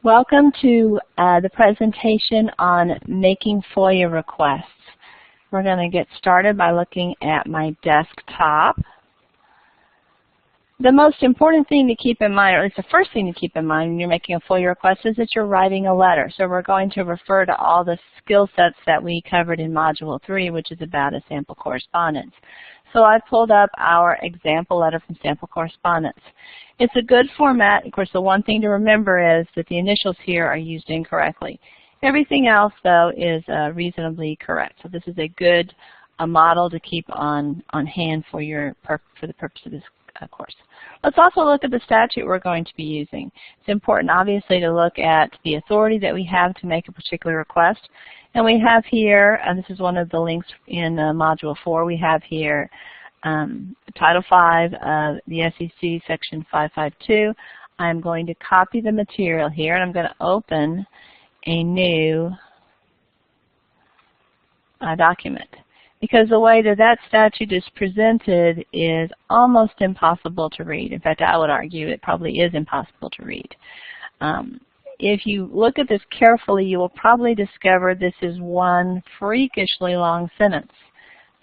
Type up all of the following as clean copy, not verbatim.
Welcome to the presentation on making FOIA requests. We're going to get started by looking at my desktop. The most important thing to keep in mind, or at least the first thing to keep in mind when you're making a FOIA request, is that you're writing a letter. So we're going to refer to all the skill sets that we covered in Module 3, which is about a sample correspondence. So I pulled up our example letter from sample correspondence. It's a good format. Of course, the one thing to remember is that the initials here are used incorrectly. Everything else, though, is reasonably correct. So this is a good model to keep on hand for the purpose of this course. Let's also look at the statute we're going to be using. It's important, obviously, to look at the authority that we have to make a particular request. And we have here, and this is one of the links in Module 4, we have here Title 5 of the SEC Section 552. I'm going to copy the material here, and I'm going to open a new document. Because the way that that statute is presented is almost impossible to read. In fact, I would argue it probably is impossible to read. If you look at this carefully, you will probably discover this is one freakishly long sentence.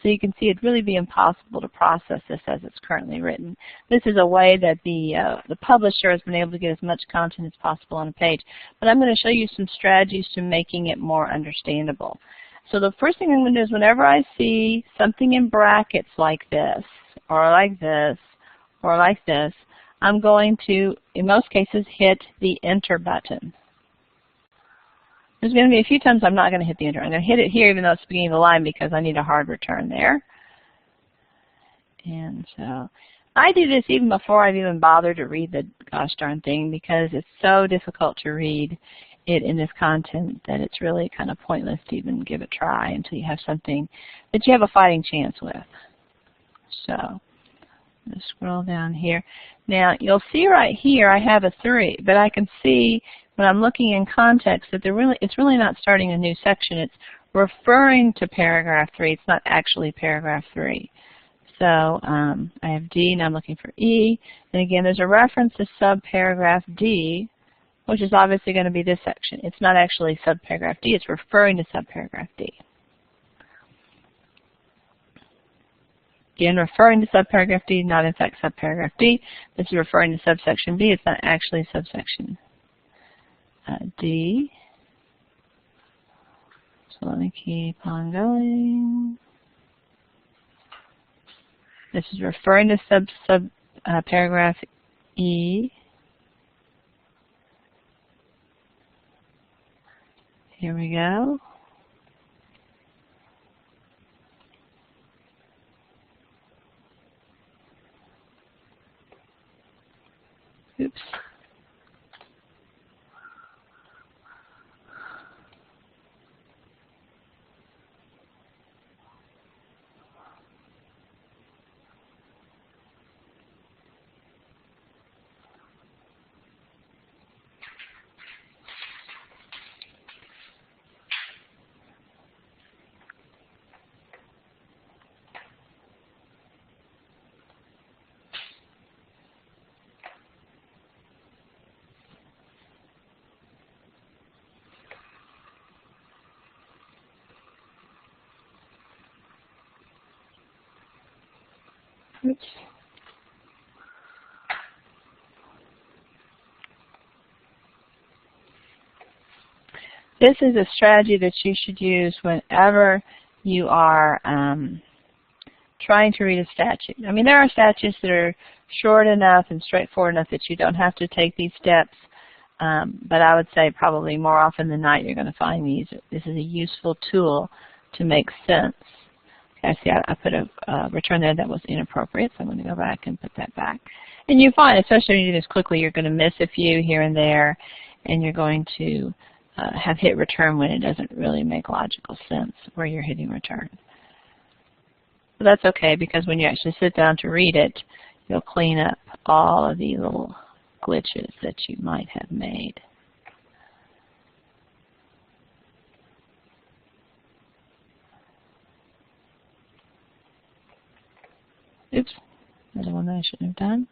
So you can see it'd really be impossible to process this as it's currently written. This is a way that the publisher has been able to get as much content as possible on a page. But I'm going to show you some strategies to making it more understandable. So the first thing I'm going to do is whenever I see something in brackets like this, or like this, or like this, I'm going to, in most cases, hit the Enter button. There's going to be a few times I'm not going to hit the Enter. I'm going to hit it here even though it's the beginning of the line because I need a hard return there. And so I do this even before I've even bothered to read the gosh darn thing because it's so difficult to read it in this content that it's really kind of pointless to even give it a try until you have something that you have a fighting chance with. So let's scroll down here. Now you'll see right here I have a 3, but I can see when I'm looking in context that it's really not starting a new section. It's referring to paragraph 3. It's not actually paragraph 3. So I have D, now I'm looking for E. And again, there's a reference to subparagraph D, which is obviously going to be this section. It's not actually subparagraph D. It's referring to subparagraph D. Again, referring to subparagraph D, not in fact subparagraph D. This is referring to subsection B. It's not actually subsection D. So let me keep on going. This is referring to paragraph E. Here we go. Oops. Oops. This is a strategy that you should use whenever you are trying to read a statute. I mean, there are statutes that are short enough and straightforward enough that you don't have to take these steps, but I would say probably more often than not you're going to find this is a useful tool to make sense. Okay, see, I put a return there that was inappropriate, so I'm going to go back and put that back. And you find, especially when you do this quickly, you're going to miss a few here and there, and you're going to have hit return when it doesn't really make logical sense where you're hitting return. But that's okay, because when you actually sit down to read it, you'll clean up all of the little glitches that you might have made. Oops, another one that I shouldn't have done.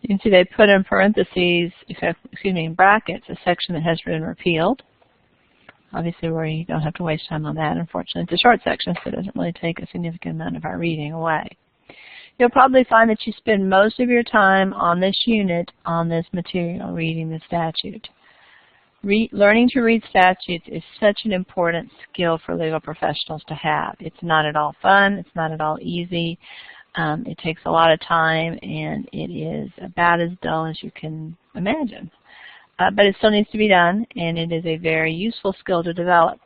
You can see they put in parentheses, excuse me, in brackets, a section that has been repealed. Obviously, we don't have to waste time on that, unfortunately. It's a short section, so it doesn't really take a significant amount of our reading away. You'll probably find that you spend most of your time on this unit, on this material, reading the statute. Learning to read statutes is such an important skill for legal professionals to have. It's not at all fun. It's not at all easy. It takes a lot of time, and it is about as dull as you can imagine. But it still needs to be done, and it is a very useful skill to develop.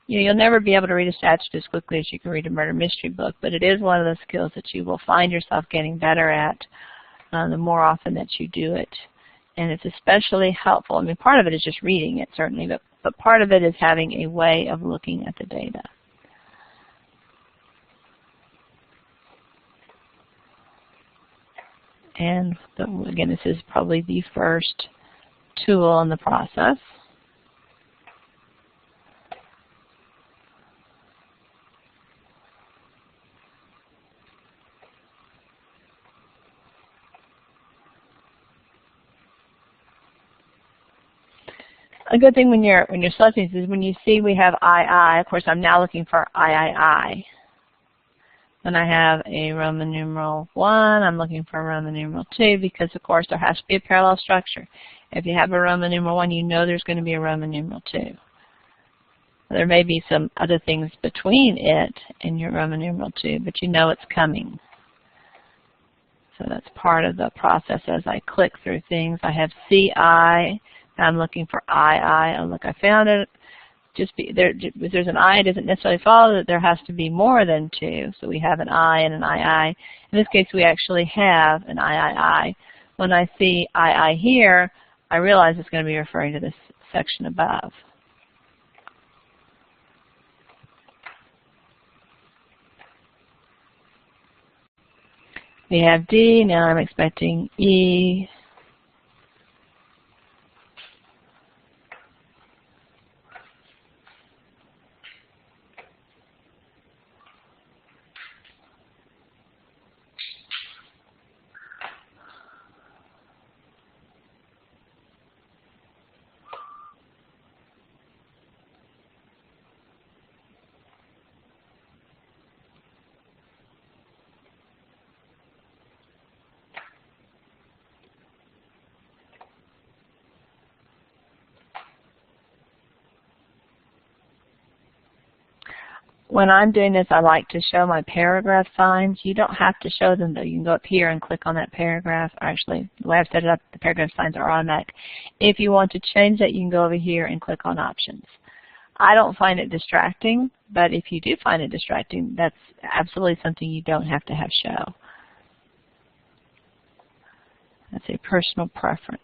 You'll never be able to read a statute as quickly as you can read a murder mystery book, but it is one of those skills that you will find yourself getting better at the more often that you do it. And it's especially helpful. I mean, part of it is just reading it, certainly, but part of it is having a way of looking at the data. And again, this is probably the first tool in the process. A good thing when you're selecting this is when you see we have II. Of course, I'm now looking for III. When I have a Roman numeral 1, I'm looking for a Roman numeral 2 because, of course, there has to be a parallel structure. If you have a Roman numeral 1, you know there's going to be a Roman numeral 2. There may be some other things between it and your Roman numeral 2, but you know it's coming. So that's part of the process as I click through things. I have CI. I'm looking for II. Oh, look, I found it. If there's an I, it doesn't necessarily follow that there has to be more than 2. So we have an I and an II. In this case, we actually have an III. When I see II here, I realize it's going to be referring to this section above. We have D. Now I'm expecting E. When I'm doing this, I like to show my paragraph signs. You don't have to show them, though. You can go up here and click on that paragraph. Actually, the way I've set it up, the paragraph signs are automatic. If you want to change that, you can go over here and click on Options. I don't find it distracting, but if you do find it distracting, that's absolutely something you don't have to have show. That's a personal preference.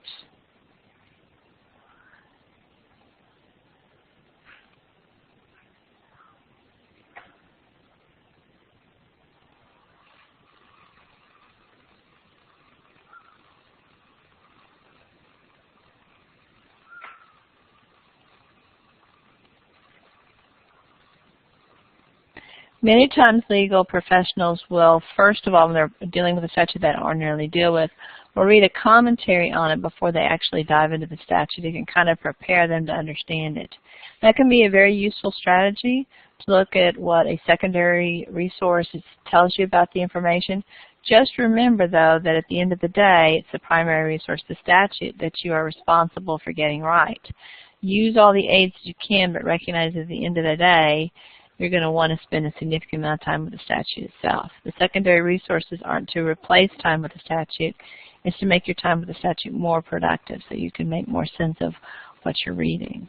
Many times legal professionals will, first of all, when they're dealing with a statute they don't ordinarily deal with, will read a commentary on it before they actually dive into the statute. It can kind of prepare them to understand it. That can be a very useful strategy to look at what a secondary resource tells you about the information. Just remember, though, that at the end of the day, it's the primary resource, the statute, that you are responsible for getting right. Use all the aids you can, but recognize at the end of the day, you're going to want to spend a significant amount of time with the statute itself. The secondary resources aren't to replace time with the statute. It's to make your time with the statute more productive so you can make more sense of what you're reading.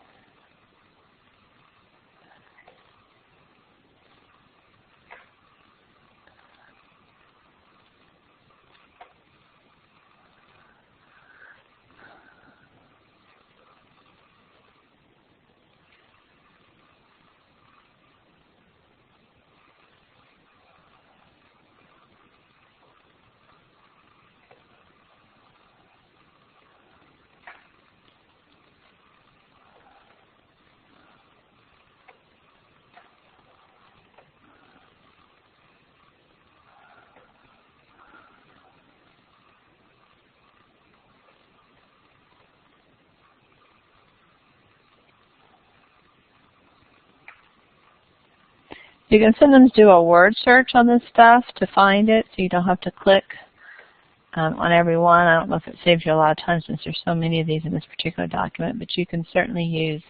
You can sometimes do a word search on this stuff to find it, so you don't have to click on every one. I don't know if it saves you a lot of time since there's so many of these in this particular document, but you can certainly use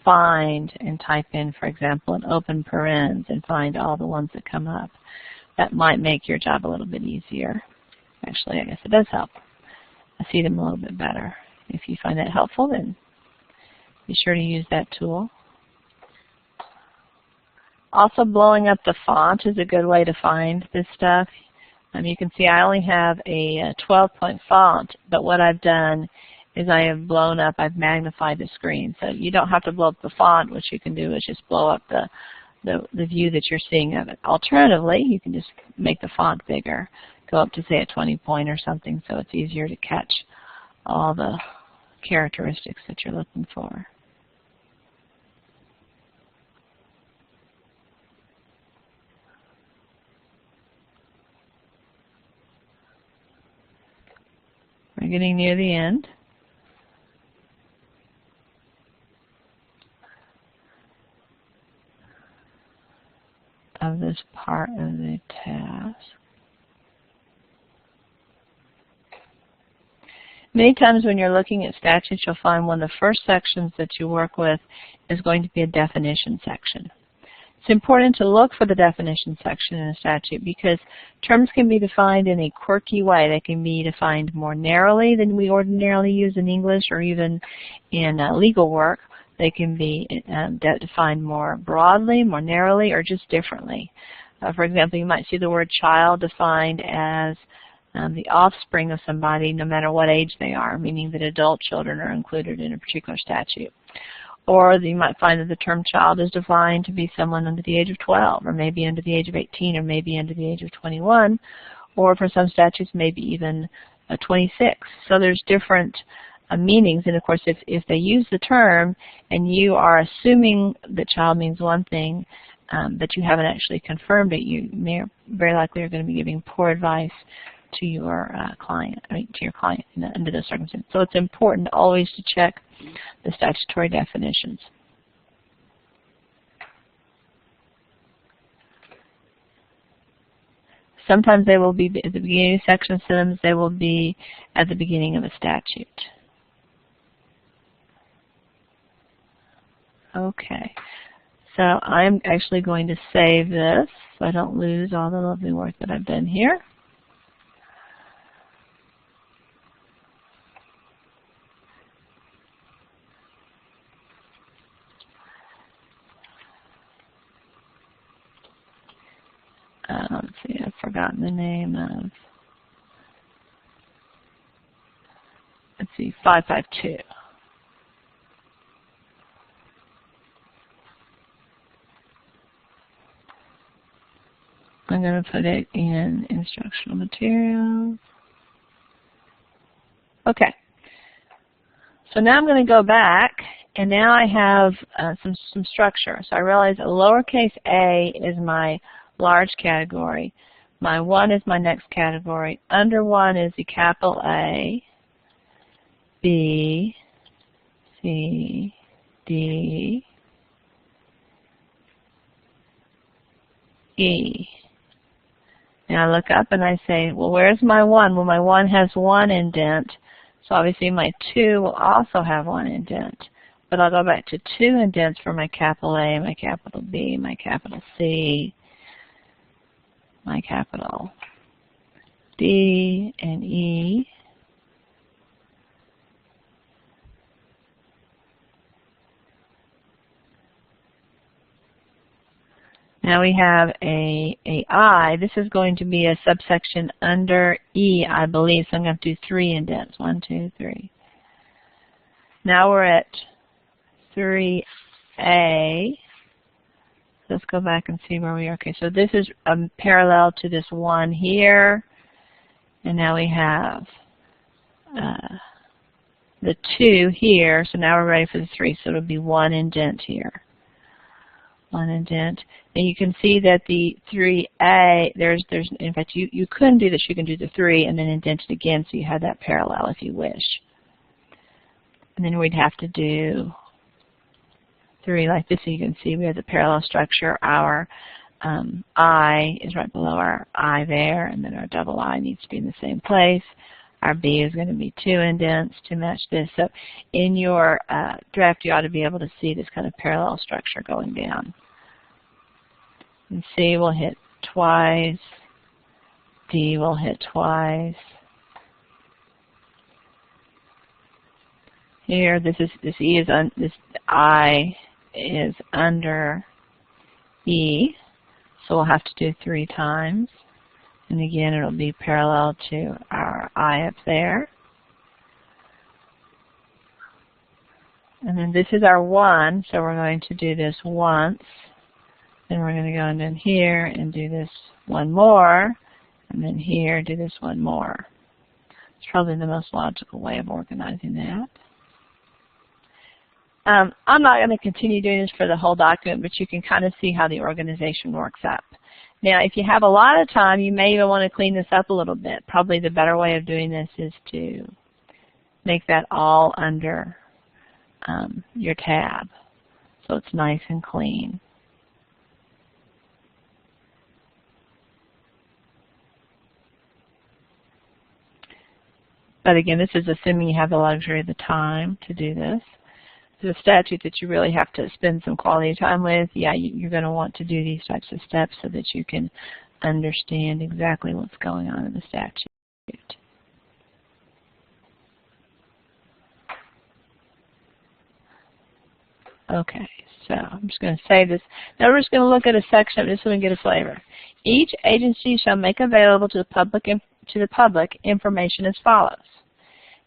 find and type in, for example, an open parens and find all the ones that come up. That might make your job a little bit easier. Actually, I guess it does help. I see them a little bit better. If you find that helpful, then be sure to use that tool. Also, blowing up the font is a good way to find this stuff. You can see I only have a 12-point font, but what I've done is I have blown up, I've magnified the screen. So you don't have to blow up the font. What you can do is just blow up the view that you're seeing of it. Alternatively, you can just make the font bigger. Go up to, say, a 20-point or something, so it's easier to catch all the characteristics that you're looking for. We're getting near the end. Of this part of the task. Many times when you're looking at statutes, you'll find one of the first sections that you work with is going to be a definition section. It's important to look for the definition section in a statute because terms can be defined in a quirky way. They can be defined more narrowly than we ordinarily use in English or even in legal work. They can be defined more broadly, more narrowly, or just differently. For example, you might see the word child defined as the offspring of somebody no matter what age they are, meaning that adult children are included in a particular statute. Or you might find that the term child is defined to be someone under the age of 12, or maybe under the age of 18, or maybe under the age of 21, or for some statutes maybe even 26. So there's different meanings, and of course if they use the term and you are assuming that child means one thing but you haven't actually confirmed it, you very likely are going to be giving poor advice to your client, under those circumstances. So it's important always to check the statutory definitions. Sometimes they will be at the beginning of a section, sometimes they will be at the beginning of a statute. Okay, so I'm actually going to save this so I don't lose all the lovely work that I've done here. Let's see, I've forgotten the name of, let's see, 552. I'm going to put it in instructional materials. Okay. So now I'm going to go back, and now I have some structure. So I realize a lowercase a is my large category. My 1 is my next category. Under 1 is the capital A, B, C, D, E. Now I look up and I say, well, where's my 1? Well, my 1 has 1 indent, so obviously my 2 will also have 1 indent. But I'll go back to 2 indents for my capital A, my capital B, my capital C, my capital D and E. Now we have a I. This is going to be a subsection under E, I believe, so I'm going to do 3 indents. 1, 2, 3. Now we're at 3A. Let's go back and see where we are. Okay, so this is parallel to this 1 here, and now we have the 2 here, so now we're ready for the 3, so it'll be 1 indent here. 1 indent. And you can see that the 3A, in fact, you couldn't do this. You can do the 3 and then indent it again so you have that parallel if you wish. And then we'd have to do 3 like this, so you can see we have the parallel structure. Our I is right below our I there, and then our double I needs to be in the same place. Our B is going to be 2 indents to match this. So in your draft, you ought to be able to see this kind of parallel structure going down. And C will hit twice. D will hit twice. Here, this E is this I is under E, so we'll have to do 3 times. And again, it'll be parallel to our I up there. And then this is our 1, so we're going to do this once. Then we're going to go in here and do this one more. And then here, do this one more. It's probably the most logical way of organizing that. I'm not going to continue doing this for the whole document, but you can kind of see how the organization works up. Now, if you have a lot of time, you may even want to clean this up a little bit. Probably the better way of doing this is to make that all under your tab, so it's nice and clean. But again, this is assuming you have the luxury of the time to do this. It's a statute that you really have to spend some quality time with. Yeah, you're going to want to do these types of steps so that you can understand exactly what's going on in the statute. Okay, so I'm just going to save this. Now we're just going to look at a section of this so we can get a flavor. Each agency shall make available to the public information as follows.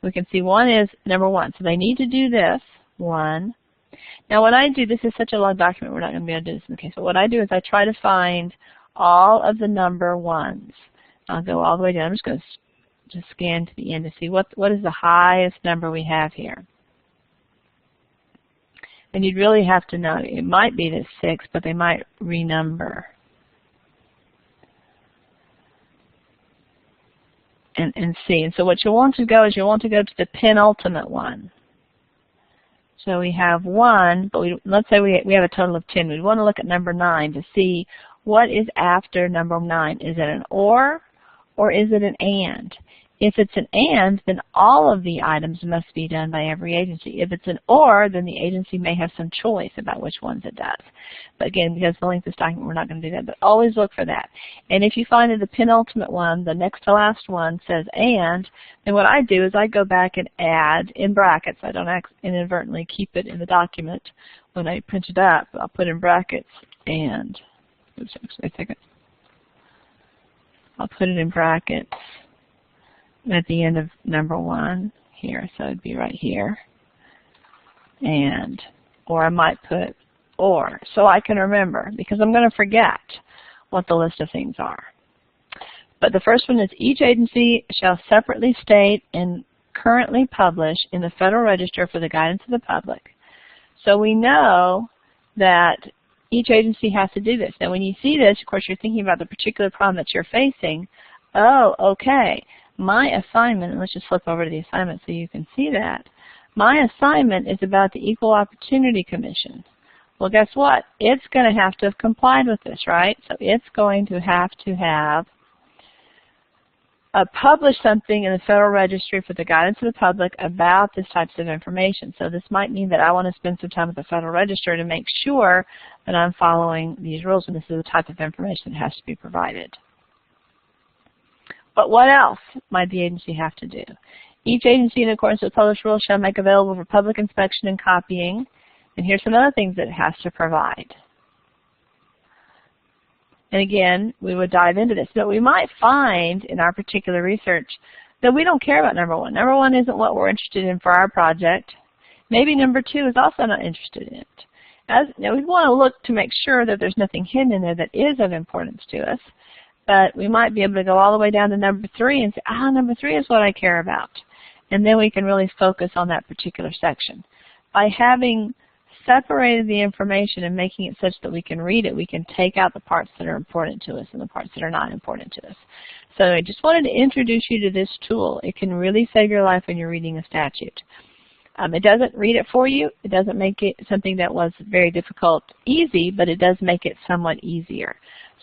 We can see one is number 1. So they need to do this. 1. Now what I do, this is such a long document, we're not going to be able to do this in the case, but what I do is I try to find all of the number 1s. I'll go all the way down. I'm just going to just scan to the end to see what is the highest number we have here. And you'd really have to know, it might be this 6, but they might renumber. And see. And so what you'll want to go is you'll want to go to the penultimate one. So we have 1, but let's say we have a total of 10. We'd want to look at number 9 to see what is after number 9. Is it an or is it an and? If it's an and, then all of the items must be done by every agency. If it's an or, then the agency may have some choice about which ones it does. But again, because of the length of this document, we're not going to do that. But always look for that. And if you find that the penultimate one, the next to last one, says and, then what I do is I go back and add in brackets. I don't inadvertently keep it in the document. When I print it up, I'll put in brackets and. Oops, actually, a second. I'll put it in brackets at the end of number 1 here, so it'd be right here. And, or I might put or, so I can remember, because I'm going to forget what the list of things are. But the first one is each agency shall separately state and currently publish in the Federal Register for the guidance of the public. So we know that each agency has to do this. Now when you see this, of course, you're thinking about the particular problem that you're facing. Oh, okay. My assignment, and let's just flip over to the assignment so you can see that. My assignment is about the Equal Opportunity Commission. Well, guess what? It's going to have to have complied with this, right? So it's going to have published something in the Federal Registry for the guidance of the public about this types of information. So this might mean that I want to spend some time with the Federal Register to make sure that I'm following these rules, and this is the type of information that has to be provided. But what else might the agency have to do? Each agency, in accordance with published rules, shall make available for public inspection and copying. And here's some other things that it has to provide. And again, we would dive into this. But we might find in our particular research that we don't care about number 1. Number 1 isn't what we're interested in for our project. Maybe number 2 is also not interested in it. Now we want to look to make sure that there's nothing hidden in there that is of importance to us. But we might be able to go all the way down to number 3 and say, number 3 is what I care about. And then we can really focus on that particular section. By having separated the information and making it such that we can read it, we can take out the parts that are important to us and the parts that are not important to us. So I just wanted to introduce you to this tool. It can really save your life when you're reading a statute. It doesn't read it for you. It doesn't make it something that was very difficult easy, but it does make it somewhat easier.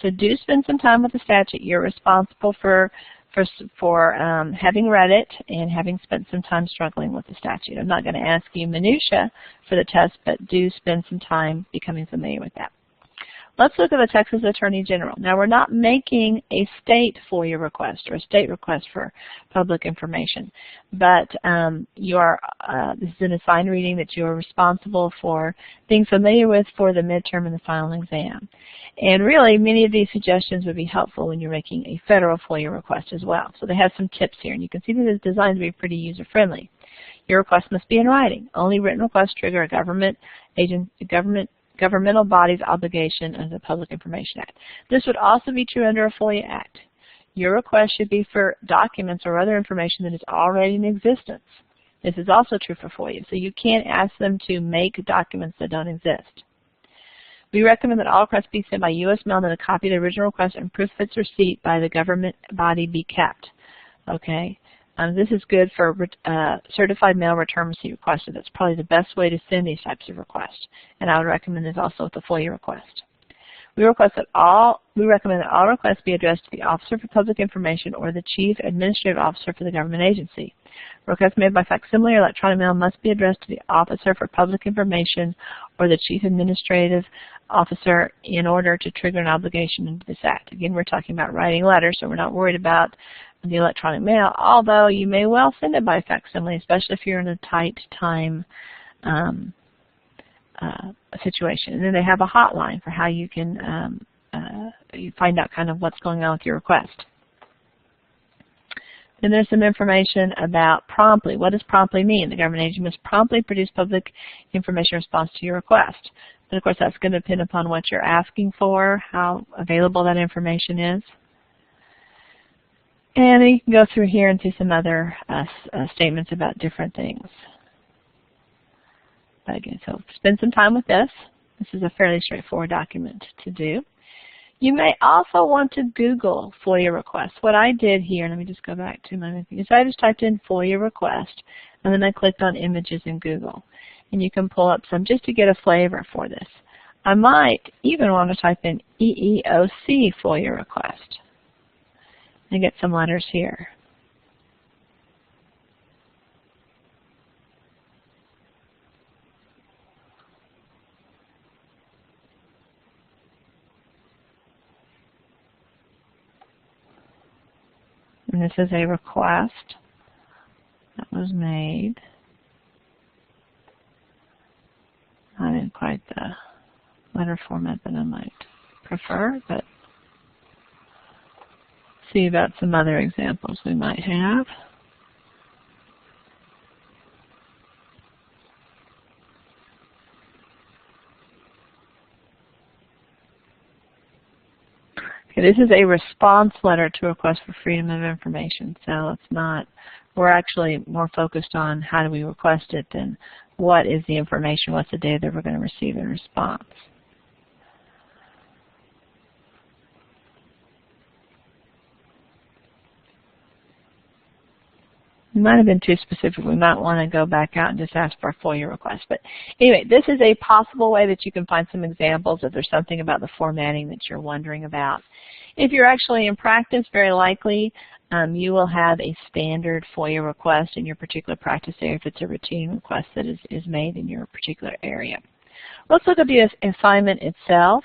So do spend some time with the statute. You're responsible for having read it and having spent some time struggling with the statute. I'm not going to ask you minutia for the test, but do spend some time becoming familiar with that. Let's look at the Texas Attorney General. Now, we're not making a state FOIA request or a state request for public information, but this is an assigned reading that you are responsible for being familiar with for the midterm and the final exam. And really, many of these suggestions would be helpful when you're making a federal FOIA request as well. So they have some tips here, and you can see that it's designed to be pretty user-friendly. Your request must be in writing. Only written requests trigger a governmental body's obligation under the Public Information Act. This would also be true under a FOIA Act. Your request should be for documents or other information that is already in existence. This is also true for FOIA, so you can't ask them to make documents that don't exist. We recommend that all requests be sent by U.S. mail and a copy of the original request and proof of its receipt by the government body be kept. Okay. This is good for certified mail return receipt requests. That's probably the best way to send these types of requests. And I would recommend this also with the FOIA request. We recommend that all requests be addressed to the Officer for Public Information or the Chief Administrative Officer for the government agency. Requests made by facsimile or electronic mail must be addressed to the Officer for Public Information or the Chief Administrative Officer in order to trigger an obligation under this Act. Again, we're talking about writing letters, so we're not worried about the electronic mail, although you may well send it by facsimile, especially if you're in a tight time situation. And then they have a hotline for how you can you find out kind of what's going on with your request. Then there's some information about promptly. What does promptly mean? The government agency must promptly produce public information response to your request. And of course, that's going to depend upon what you're asking for, how available that information is. And then you can go through here and see some other statements about different things. But again, so spend some time with this. This is a fairly straightforward document to do. You may also want to Google FOIA requests. What I did here, let me just go back to my thing. So I just typed in FOIA request, and then I clicked on images in Google. And you can pull up some just to get a flavor for this. I might even want to type in EEOC FOIA request and get some letters here. And this is a request that was made. Not in quite the letter format that I might prefer, but see about some other examples we might have. Okay, this is a response letter to a request for freedom of information, so it's not, we're actually more focused on how do we request it than what is the information, what's the data that we're going to receive in response. It might have been too specific. We might want to go back out and just ask for a FOIA request. But anyway, this is a possible way that you can find some examples if there's something about the formatting that you're wondering about. If you're actually in practice, very likely you will have a standard FOIA request in your particular practice area if it's a routine request that is made in your particular area. Let's look at the assignment itself.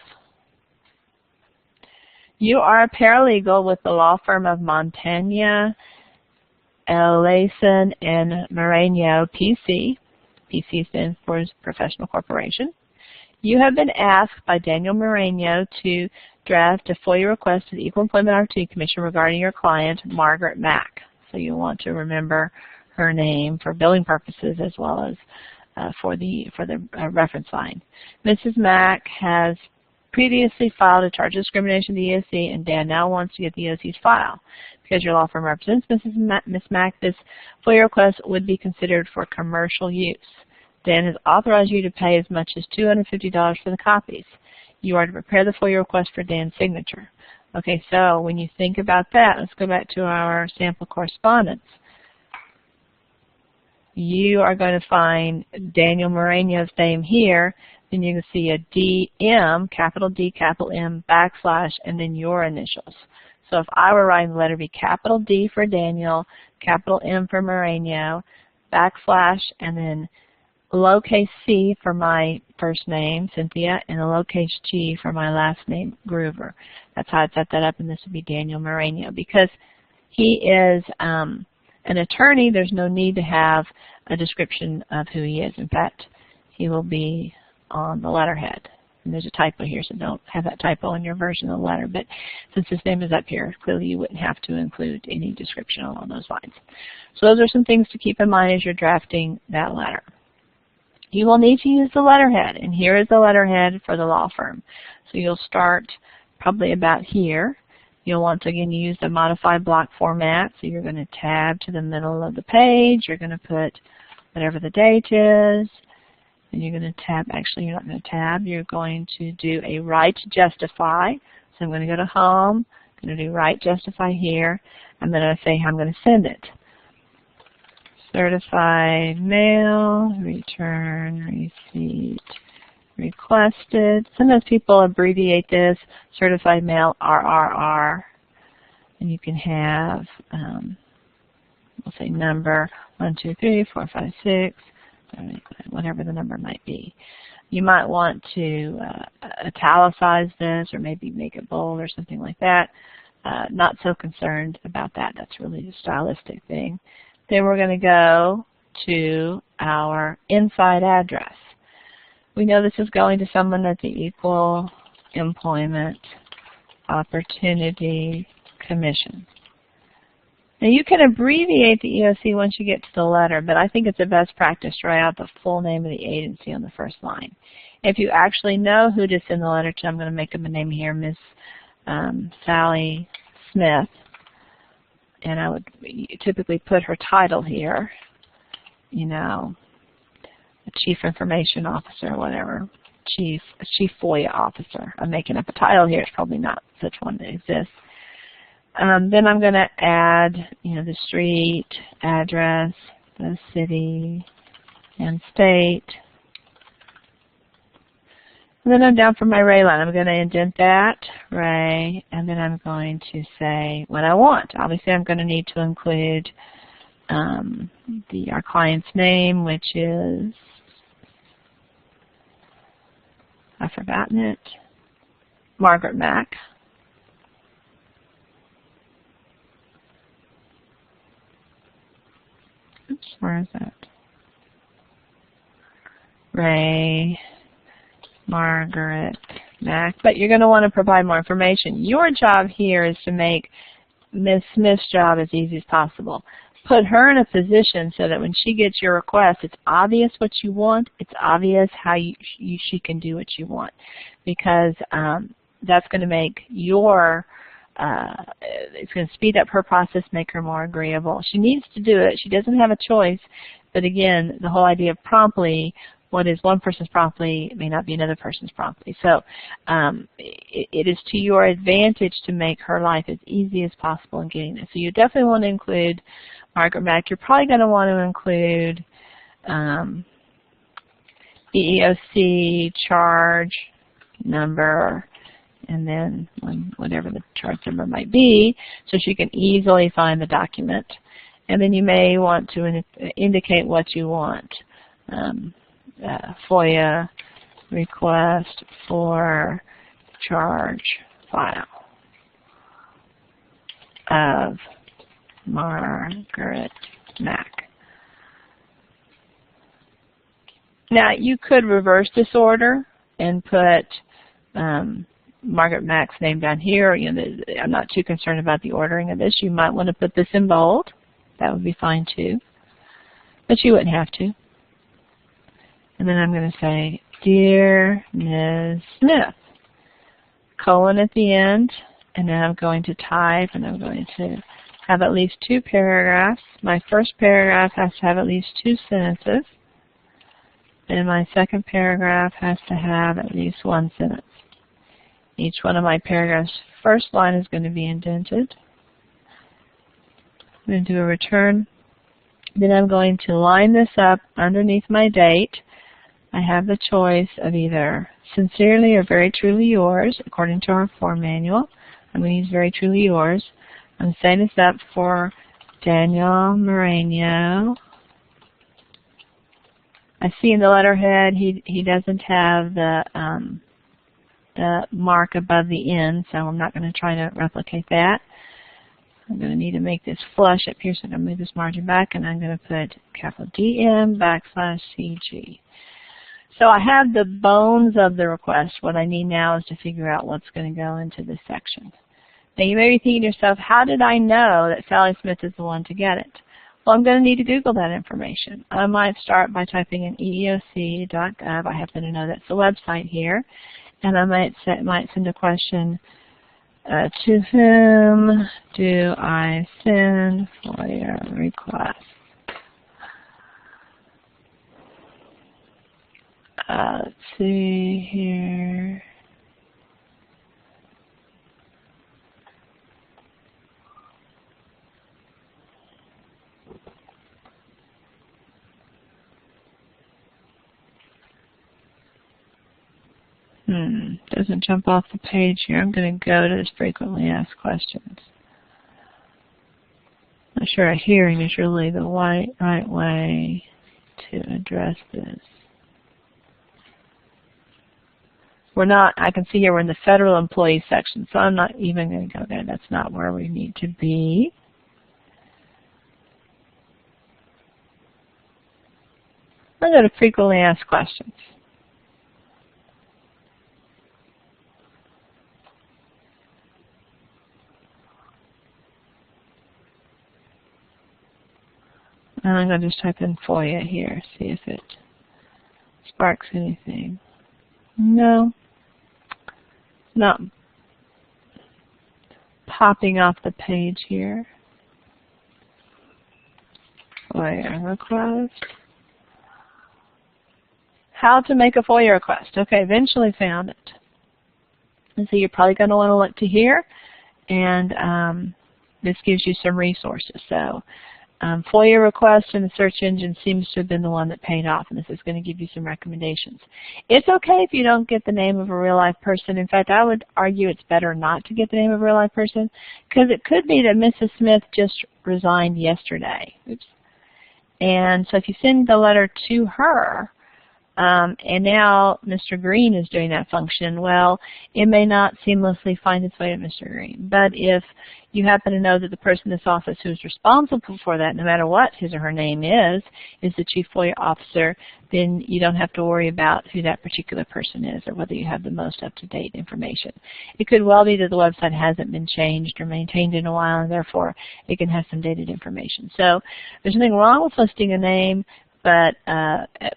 You are a paralegal with the law firm of Montana, LGLA, and Moreno, PC. PC stands for Professional Corporation. You have been asked by Daniel Moreno to draft a FOIA request to the Equal Employment Opportunity Commission regarding your client, Margaret Mack. So you want to remember her name for billing purposes as well as for the reference line. Mrs. Mack has previously filed a charge of discrimination to the EOC, and Dan now wants to get the EOC's file. Because your law firm represents Ms. Mack, this FOIA request would be considered for commercial use. Dan has authorized you to pay as much as $250 for the copies. You are to prepare the FOIA request for Dan's signature. Okay, so when you think about that, let's go back to our sample correspondence. you are going to find Daniel Moreno's name here. Then you can see a DM, capital D, capital M, backslash, and then your initials. So if I were writing the letter, it'd be capital D for Daniel, capital M for Moreno, backslash, and then lowercase c for my first name, Cynthia, and a lowercase g for my last name, Groover. That's how I'd set that up, and this would be Daniel Moreno. Because he is an attorney, there's no need to have a description of who he is. In fact, he will be on the letterhead. And there's a typo here, so don't have that typo in your version of the letter. But since his name is up here, clearly you wouldn't have to include any description along those lines. So those are some things to keep in mind as you're drafting that letter. You will need to use the letterhead, and here is the letterhead for the law firm. So you'll start probably about here. You'll want to, again, use the modified block format. So you're going to tab to the middle of the page. You're going to put whatever the date is. And you're going to tab, actually you're not going to tab, you're going to do a right justify. So I'm going to go to home, I'm going to do right justify here. I'm going to say how I'm going to send it. Certified mail, return receipt requested. Sometimes people abbreviate this, certified mail, RRR. And you can have, we'll say number 1, 2, 3, 4, 5, 6. Whatever the number might be. You might want to italicize this or maybe make it bold or something like that. Not so concerned about that. That's really a stylistic thing. Then we're going to go to our inside address. We know this is going to someone at the Equal Employment Opportunity Commission. Now you can abbreviate the EOC once you get to the letter, but I think it's a best practice to write out the full name of the agency on the first line. If you actually know who to send the letter to, I'm going to make up a name here, Miss Sally Smith, and I would typically put her title here, you know, a Chief Information Officer or whatever, Chief FOIA Officer. I'm making up a title here. It's probably not such one that exists. Then I'm going to add, you know, the street, address, the city, and state. And then I'm down for my Ray line. I'm going to indent that, Ray, and then I'm going to say what I want. Obviously, I'm going to need to include our client's name, which is, I've forgotten it, Margaret Mack. Oops, where is that? Ray, Margaret Mack. But you're going to want to provide more information. Your job here is to make Ms. Smith's job as easy as possible. Put her in a position so that when she gets your request, it's obvious what you want. It's obvious how she can do what you want, because that's going to make your it's going to speed up her process, make her more agreeable. She needs to do it. She doesn't have a choice. But again, the whole idea of promptly, what is one person's promptly may not be another person's promptly. So it is to your advantage to make her life as easy as possible in getting this. So you definitely want to include Margaret Mack. You're probably going to want to include EEOC charge number, and then whatever the charge number might be, so she can easily find the document. And then you may want to indicate what you want. FOIA request for charge file of Margaret Mack. Now you could reverse this order and put Margaret Mack's name down here. You know, I'm not too concerned about the ordering of this. You might want to put this in bold. That would be fine too, but you wouldn't have to. And then I'm going to say, Dear Ms. Smith, colon at the end, and then I'm going to type, and I'm going to have at least 2 paragraphs. My first paragraph has to have at least 2 sentences, and my second paragraph has to have at least 1 sentence. Each one of my paragraphs' first line is going to be indented. I'm going to do a return Then I'm going to line this up underneath my date. I have the choice of either sincerely or very truly yours, according to our form manual. I'm going to use very truly yours. I'm setting this up for Daniel Moreno. I see in the letterhead he doesn't have the mark above the N, so I'm not going to try to replicate that. I'm going to need to make this flush up here, so I'm going to move this margin back, and I'm going to put capital DM\CG. So I have the bones of the request. What I need now is to figure out what's going to go into this section. Now you may be thinking to yourself, how did I know that Sally Smith is the one to get it? Well, I'm going to need to Google that information. I might start by typing in eeoc.gov. I happen to know that's the website here. And I might send a question, to whom do I send FOIA request? Let's see here. Doesn't jump off the page here. I'm going to go to this frequently asked questions. I'm sure a hearing is really the right way to address this. We're not, I can see here we're in the federal employee section, so I'm not even going to go there. That's not where we need to be. I'm going to frequently asked questions. And I'm going to just type in FOIA here, see if it sparks anything. No, not popping off the page here. FOIA request. How to make a FOIA request. Okay, eventually found it. And so you're probably going to want to look to here, and this gives you some resources. So FOIA request in the search engine seems to have been the one that paid off, and this is going to give you some recommendations. It's okay if you don't get the name of a real-life person. In fact, I would argue it's better not to get the name of a real-life person, because it could be that Mrs. Smith just resigned yesterday. Oops. And so if you send the letter to her, and now Mr. Green is doing that function, well, it may not seamlessly find its way to Mr. Green. But if you happen to know that the person in this office who is responsible for that, no matter what his or her name is the Chief FOIA Officer, then you don't have to worry about who that particular person is or whether you have the most up-to-date information. It could well be that the website hasn't been changed or maintained in a while, and therefore it can have some dated information. So there's nothing wrong with listing a name, but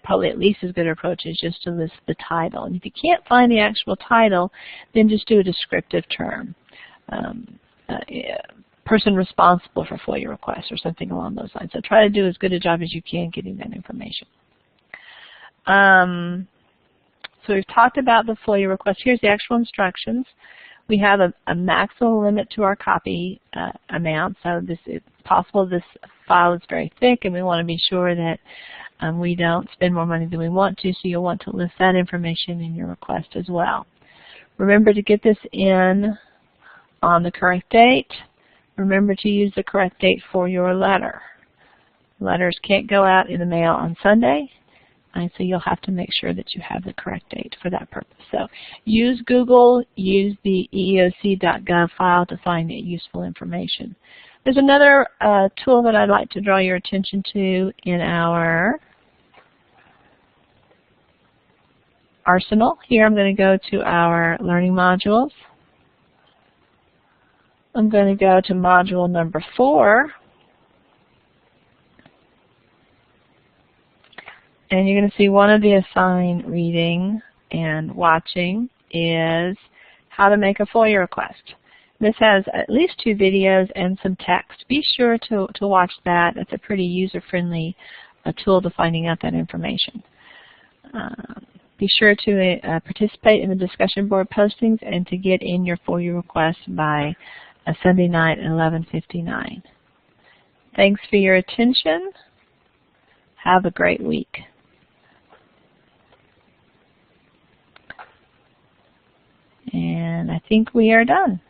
probably at least as good an approach is just to list the title. And if you can't find the actual title, then just do a descriptive term. Person responsible for FOIA requests or something along those lines. So try to do as good a job as you can getting that information. So we've talked about the FOIA request. Here's the actual instructions. We have a maximum limit to our copy amount. So it's possible this file is very thick, and we want to be sure that we don't spend more money than we want to, so you'll want to list that information in your request as well. Remember to get this in on the correct date. Remember to use the correct date for your letter. Letters can't go out in the mail on Sunday, and so you'll have to make sure that you have the correct date for that purpose. So use Google, use the eeoc.gov file to find useful information. There's another tool that I'd like to draw your attention to in our arsenal. Here I'm going to go to our learning modules. I'm going to go to module number 4. And you're going to see one of the assigned reading and watching is how to make a FOIA request. This has at least 2 videos and some text. Be sure to watch that. It's a pretty user-friendly tool to finding out that information. Be sure to participate in the discussion board postings and to get in your FOIA request by Sunday night at 11:59. Thanks for your attention. Have a great week. And I think we are done.